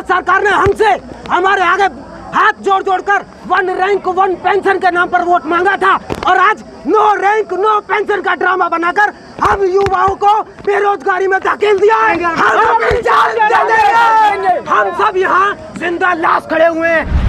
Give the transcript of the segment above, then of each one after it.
भारत सरकार ने हमसे हमारे आगे हाथ जोड़ जोड़कर 1 रैंक 1 पेंशन के नाम पर वोट मांगा था और आज 9 रैंक 9 पेंशन का ड्रामा बनाकर हम युवाओं को बेरोजगारी में धकेल दिया है। हम सब यहाँ जिंदा लाश खड़े हुए हैं।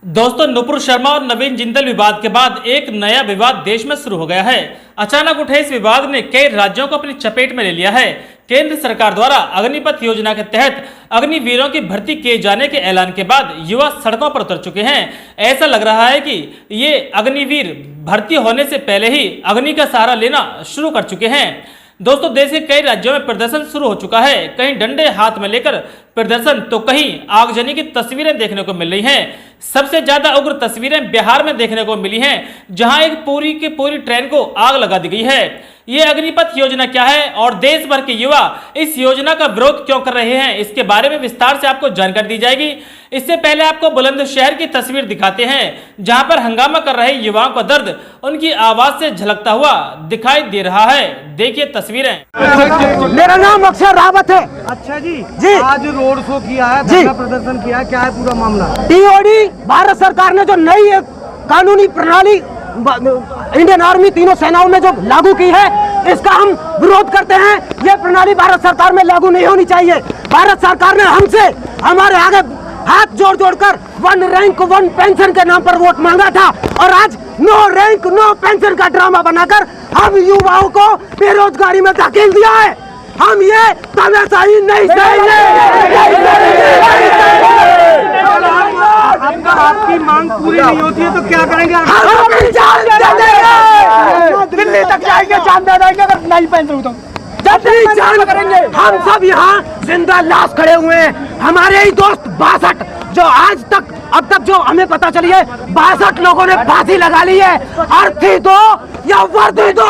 दोस्तों, नुपुर शर्मा और नवीन जिंदल विवाद के बाद एक नया विवाद देश में शुरू हो गया है। अचानक उठे इस विवाद ने कई राज्यों को अपनी चपेट में ले लिया है। केंद्र सरकार द्वारा अग्निपथ योजना के तहत अग्निवीरों की भर्ती किए जाने के ऐलान के बाद युवा सड़कों पर उतर चुके हैं। ऐसा लग रहा है कि ये अग्निवीर भर्ती होने से पहले ही अग्नि का सहारा लेना शुरू कर चुके हैं। दोस्तों, देश के कई राज्यों में प्रदर्शन शुरू हो चुका है। कहीं डंडे हाथ में लेकर प्रदर्शन तो कहीं आगजनी की तस्वीरें देखने को मिल रही हैं। सबसे ज्यादा उग्र तस्वीरें बिहार में देखने को मिली हैं, जहां एक पूरी की पूरी ट्रेन को आग लगा दी गई है। ये अग्निपथ योजना क्या है और देश भर के युवा इस योजना का विरोध क्यों कर रहे हैं, इसके बारे में विस्तार से आपको जानकारी दी जाएगी। इससे पहले आपको बुलंदशहर की तस्वीर दिखाते हैं, जहां पर हंगामा कर रहे युवाओं का दर्द उनकी आवाज से झलकता हुआ दिखाई दे रहा है। देखिए तस्वीरें। मेरा नाम अक्षर रावत है। अच्छा जी, आज रोड शो किया है, धरना प्रदर्शन किया है, क्या है पूरा मामला? टीओडी भारत सरकार ने जो नई कानूनी प्रणाली इंडियन आर्मी तीनों सेनाओं में जो लागू की है, इसका हम विरोध करते हैं। ये प्रणाली भारत सरकार में लागू नहीं होनी चाहिए। भारत सरकार ने हमसे हमारे आगे हाथ जोड़ जोड़कर 1 रैंक 1 पेंशन के नाम पर वोट मांगा था और आज 9 रैंक 9 पेंशन का ड्रामा बनाकर हम युवाओं को बेरोजगारी में धकेल दिया है। हम ये तानाशाही नहीं सहेंगे। आपकी मांग पूरी नहीं होती है तो क्या करेंगे? दिल्ली तक जाएंगे, जान दे देंगे अगर नहीं पेंशन तो जान करेंगे। हम सब यहाँ जिंदा लाश खड़े हुए हैं। हमारे ही दोस्त 62 जो आज तक अब तक जो हमें पता चली है 62 लोगों ने फांसी लगा ली है। अर्थी दो या वर्दी दो,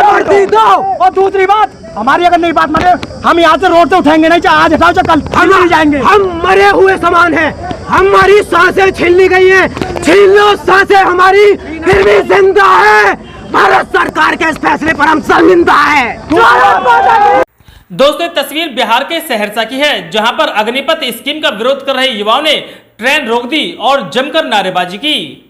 वर्दी दो। और दूसरी बात, हमारी अगर नई बात माने, हम यहाँ से रोड से उठेंगे नहीं, चाहे आज हटाओ चाहे कल, हम नहीं जाएंगे। हम मरे हुए समान हैं। हमारी सांसें छीन ली गई हैं। छीन लो सांसें हमारी, फिर भी जिंदा है। भारत सरकार के इस फैसले पर हम शर्मिंदा हैं। दोस्तों, तस्वीर बिहार के सहरसा की है, जहां पर अग्निपथ स्कीम का विरोध कर रहे युवाओं ने ट्रेन रोक दी और जमकर नारेबाजी की।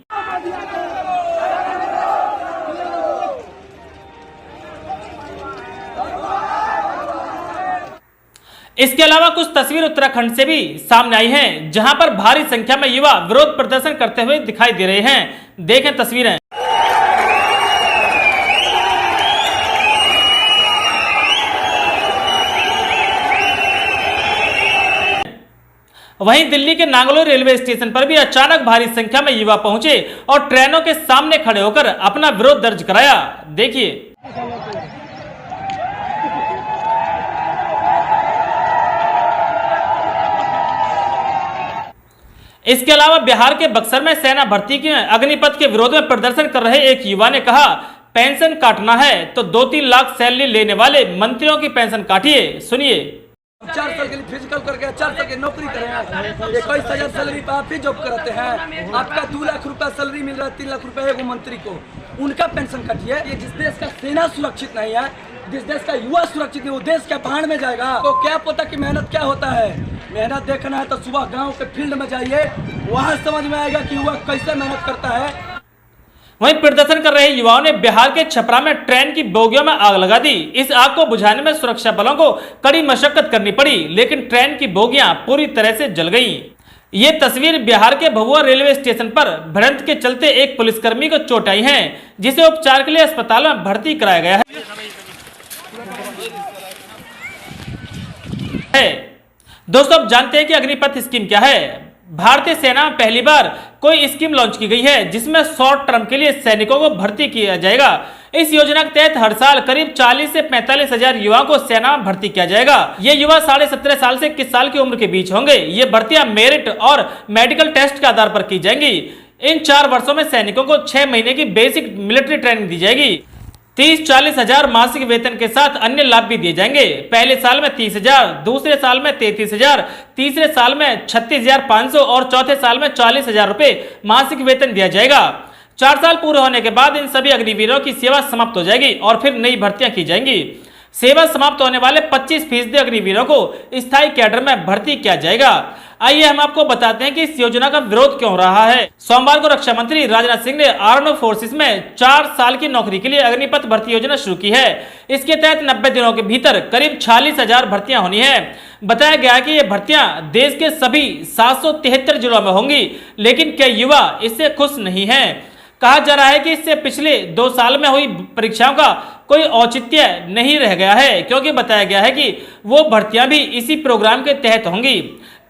इसके अलावा कुछ तस्वीर उत्तराखंड से भी सामने आई हैं, जहां पर भारी संख्या में युवा विरोध प्रदर्शन करते हुए दिखाई दे रहे हैं। देखें तस्वीरें। वहीं दिल्ली के नांगलोर रेलवे स्टेशन पर भी अचानक भारी संख्या में युवा पहुंचे और ट्रेनों के सामने खड़े होकर अपना विरोध दर्ज कराया। देखिए। इसके अलावा बिहार के बक्सर में सेना भर्ती के अग्निपथ के विरोध में प्रदर्शन कर रहे एक युवा ने कहा, पेंशन काटना है तो 2-3 लाख सैलरी लेने वाले मंत्रियों की पेंशन काटिए। सुनिए। 4 साल के लिए फिजिकल करके 4 साल की नौकरी करें, 21,000 सैलरी पर आप ही जॉब कराते हैं। आपका 2 लाख रुपया सैलरी मिल रहा है, 3 लाख रुपया एगो मंत्री को, उनका पेंशन काटिए। ये जिस देश का सेना सुरक्षित नहीं है, जिस देश का युवा सुरक्षित नहीं, वो देश क्या पहाड़ में जाएगा? तो क्या पता कि मेहनत क्या होता है। मेहनत देखना है तो सुबह गांव के फील्ड में जाइए, वहां समझ में आएगा कि युवा कैसे मेहनत करता है। वहीं प्रदर्शन कर रहे युवाओं ने बिहार के छपरा में ट्रेन की बोगियों में आग लगा दी। इस आग को बुझाने में सुरक्षा बलों को कड़ी मशक्कत करनी पड़ी, लेकिन ट्रेन की बोगियां पूरी तरह से जल गईं। ये तस्वीर बिहार के भभुआ रेलवे स्टेशन पर भिड़ंत के चलते एक पुलिसकर्मी को चोट आई है, जिसे उपचार के लिए अस्पताल में भर्ती कराया गया है। दोस्तों, अब जानते हैं कि अग्निपथ स्कीम क्या है। भारतीय सेना में पहली बार कोई स्कीम लॉन्च की गई है, जिसमें शॉर्ट टर्म के लिए सैनिकों को भर्ती किया जाएगा। इस योजना के तहत हर साल करीब 40 से 45 हजार युवाओं को सेना में भर्ती किया जाएगा। ये युवा 17.5 साल से 21 साल की उम्र के बीच होंगे। ये भर्तियां मेरिट और मेडिकल टेस्ट के आधार पर की जाएंगी। इन 4 वर्षों में सैनिकों को 6 महीने की बेसिक मिलिट्री ट्रेनिंग दी जाएगी। 30-40 हजार मासिक वेतन के साथ अन्य लाभ भी दिए जाएंगे। पहले साल में 30,000, दूसरे साल में 33,000, तीसरे साल में 36,500 और चौथे साल में 40,000 रुपए मासिक वेतन दिया जाएगा। 4 साल पूरे होने के बाद इन सभी अग्निवीरों की सेवा समाप्त हो जाएगी और फिर नई भर्तियां की जाएंगी। सेवा समाप्त होने वाले 25% अग्निवीरों को स्थायी कैडर में भर्ती किया जाएगा। आइए हम आपको बताते हैं कि इस योजना का विरोध क्यों हो रहा है। सोमवार को रक्षा मंत्री राजनाथ सिंह ने आर्म्ड फोर्सेस में 4 साल की नौकरी के लिए अग्निपथ भर्ती योजना शुरू की है। इसके तहत 90 दिनों के भीतर करीब 46,000 भर्तियां होनी है। बताया गया कि ये भर्तियां देश के सभी 773 जिलों में होंगी, लेकिन कई युवा इससे खुश नहीं है। कहा जा रहा है कि इससे पिछले 2 साल में हुई परीक्षाओं का कोई औचित्य नहीं रह गया है, क्योंकि बताया गया है कि वो भर्तियां भी इसी प्रोग्राम के तहत होंगी।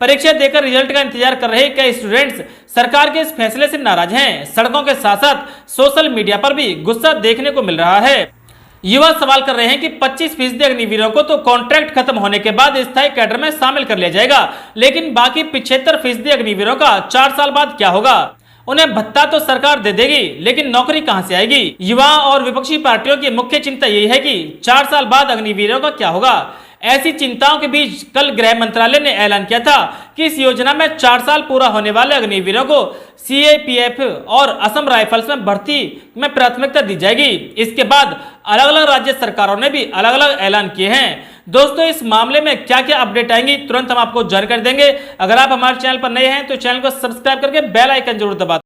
परीक्षा देकर रिजल्ट का इंतजार कर रहे कई स्टूडेंट्स सरकार के इस फैसले से नाराज हैं। सड़कों के साथ साथ सोशल मीडिया पर भी गुस्सा देखने को मिल रहा है। युवा सवाल कर रहे हैं कि 25% अग्निवीरों को तो कॉन्ट्रैक्ट खत्म होने के बाद स्थायी कैडर में शामिल कर लिया जाएगा, लेकिन बाकी 75% अग्निवीरों का 4 साल बाद क्या होगा? उन्हें भत्ता तो सरकार दे देगी, लेकिन नौकरी कहां से आएगी? युवा और विपक्षी पार्टियों की मुख्य चिंता यही है कि 4 साल बाद अग्निवीरों का क्या होगा। ऐसी चिंताओं के बीच कल गृह मंत्रालय ने ऐलान किया था कि इस योजना में 4 साल पूरा होने वाले अग्निवीरों को CAPF और असम राइफल्स में भर्ती में प्राथमिकता दी जाएगी। इसके बाद अलग अलग राज्य सरकारों ने भी अलग अलग ऐलान किए हैं। दोस्तों, इस मामले में क्या क्या अपडेट आएंगी तुरंत हम आपको जानकारी देंगे। अगर आप हमारे चैनल पर नए हैं तो चैनल को सब्सक्राइब करके बेल आइकन जरूर दबा